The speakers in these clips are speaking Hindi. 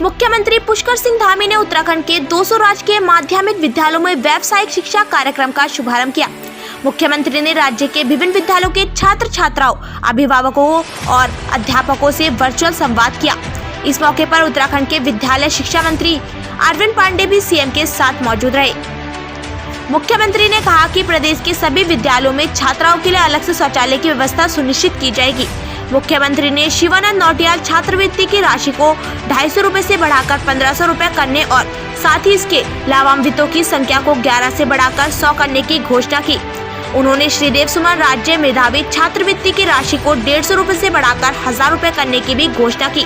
मुख्यमंत्री पुष्कर सिंह धामी ने उत्तराखंड के 200 राजकीय माध्यमिक विद्यालयों में व्यावसायिक शिक्षा कार्यक्रम का शुभारंभ किया। मुख्यमंत्री ने राज्य के विभिन्न विद्यालयों के छात्र छात्राओं, अभिभावकों और अध्यापकों से वर्चुअल संवाद किया। इस मौके पर उत्तराखंड के विद्यालय शिक्षा मंत्री अरविंद पांडे भी सीएम के साथ मौजूद रहे। मुख्यमंत्री ने कहा कि प्रदेश के सभी विद्यालयों में छात्राओं के लिए अलग से शौचालय की व्यवस्था सुनिश्चित की जाएगी। मुख्यमंत्री ने शिवानंद नौटियाल छात्रवृत्ति की राशि को 250 रूपए से बढ़ाकर 1500 रूपए करने और साथ ही इसके लाभान्वितों की संख्या को 11 से बढ़ाकर 100 करने की घोषणा की। उन्होंने श्रीदेव सुमन राज्य मेधावी छात्रवृत्ति की राशि को 150 रूपए से बढ़ाकर 1000 रूपए करने की भी घोषणा की।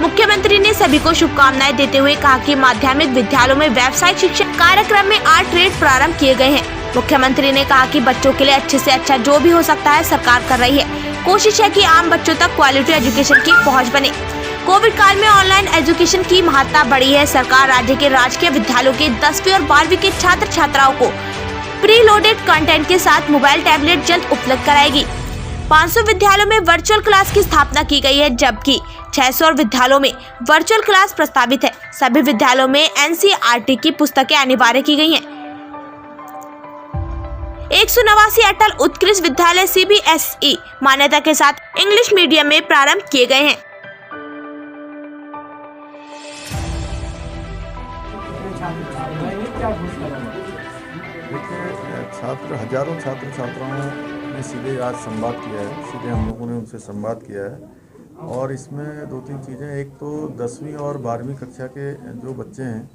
मुख्यमंत्री ने सभी को शुभकामनाएं देते हुए कहा कि माध्यमिक विद्यालयों में व्यावसायिक शिक्षा कार्यक्रम में 8 ट्रेड प्रारंभ किए गए हैं। मुख्यमंत्री ने कहा कि बच्चों के लिए अच्छे से अच्छा जो भी हो सकता है सरकार कर रही है। कोशिश है कि आम बच्चों तक क्वालिटी एजुकेशन की पहुंच बने। कोविड काल में ऑनलाइन एजुकेशन की महत्ता बढ़ी है। सरकार राज्य के राजकीय विद्यालयों के 10वीं और 12वीं के छात्र छात्राओं को प्री लोडेड कंटेंट के साथ मोबाइल टैबलेट जल्द उपलब्ध कराएगी। 500 विद्यालयों में वर्चुअल क्लास की स्थापना की गई है, जबकि 600 विद्यालयों में वर्चुअल क्लास प्रस्तावित है। सभी विद्यालयों में एनसीईआरटी की पुस्तकें अनिवार्य की गई हैं। 189 अटल उत्कृष्ट विद्यालय सीबीएसई मान्यता के साथ इंग्लिश मीडियम में प्रारंभ किए गए हैं। देखिए, हजारों छात्र छात्राओं ने सीधे आज संवाद किया है, सीधे हम लोगों ने उनसे संवाद किया है। और इसमें 2-3 चीज़ें, एक तो 10वीं और 12वीं कक्षा के जो बच्चे हैं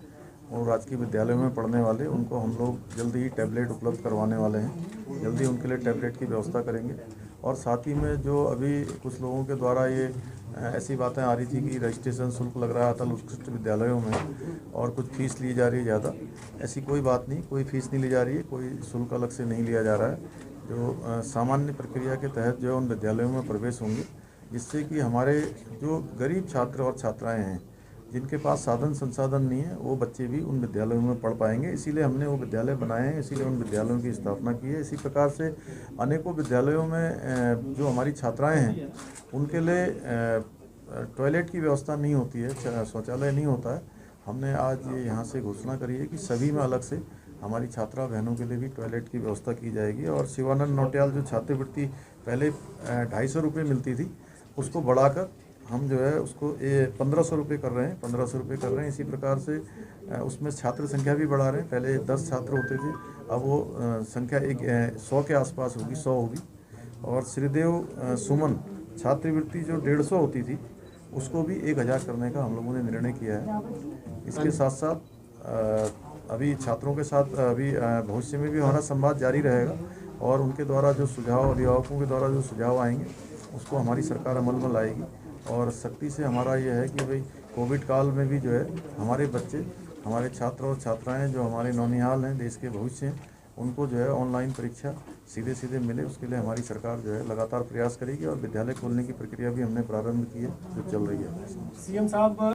और राजकीय विद्यालय में पढ़ने वाले, उनको हम लोग जल्दी ही टैबलेट उपलब्ध करवाने वाले हैं। जल्दी उनके लिए टैबलेट की व्यवस्था करेंगे। और साथ ही में जो अभी कुछ लोगों के द्वारा ये ऐसी बातें आ रही थी कि रजिस्ट्रेशन शुल्क लग रहा था उत्कृष्ट विद्यालयों में और कुछ फीस ली जा रही है ज़्यादा, ऐसी कोई बात नहीं, कोई फीस नहीं ली जा रही है, कोई शुल्क अलग से नहीं लिया जा रहा है। जो सामान्य प्रक्रिया के तहत जो उन विद्यालयों में प्रवेश होंगे, जिससे कि हमारे जो गरीब छात्र और छात्राएँ हैं जिनके पास साधन संसाधन नहीं है, वो बच्चे भी उन विद्यालयों में पढ़ पाएंगे। इसीलिए हमने वो विद्यालय बनाए हैं, इसीलिए उन विद्यालयों की स्थापना की है। इसी प्रकार से अनेकों विद्यालयों में जो हमारी छात्राएं हैं उनके लिए टॉयलेट की व्यवस्था नहीं होती है, शौचालय नहीं होता है। हमने आज ये यहाँ से घोषणा करी है कि सभी में अलग से हमारी छात्रा बहनों के लिए भी टॉयलेट की व्यवस्था की जाएगी। और शिवानंद नौटियाल जो छात्रवृत्ति पहले 250 रुपये मिलती थी, उसको बढ़ाकर हम जो है उसको 1500 रुपये कर रहे हैं, 1500 रुपये कर रहे हैं। इसी प्रकार से उसमें छात्र संख्या भी बढ़ा रहे हैं। पहले 10 छात्र होते थे, अब वो संख्या 100 के आसपास होगी, 100 होगी। और श्रीदेव सुमन छात्रवृत्ति जो 150 होती थी, उसको भी 1000 करने का हम लोगों ने निर्णय किया है। इसके साथ साथ अभी छात्रों के साथ अभी भविष्य में भी हमारा संवाद जारी रहेगा और उनके द्वारा जो सुझाव, अभिभावकों के द्वारा जो सुझाव आएंगे उसको हमारी सरकार अमल में लाएगी। और सख्ती से हमारा ये है कि भाई कोविड काल में भी जो है हमारे बच्चे, हमारे छात्र और छात्राएं जो हमारे नौनिहाल हैं, देश के भविष्य हैं, उनको जो है ऑनलाइन परीक्षा सीधे सीधे मिले, उसके लिए हमारी सरकार जो है लगातार प्रयास करेगी। और विद्यालय खोलने की प्रक्रिया भी हमने प्रारंभ की है, जो चल रही है। सीएम साहब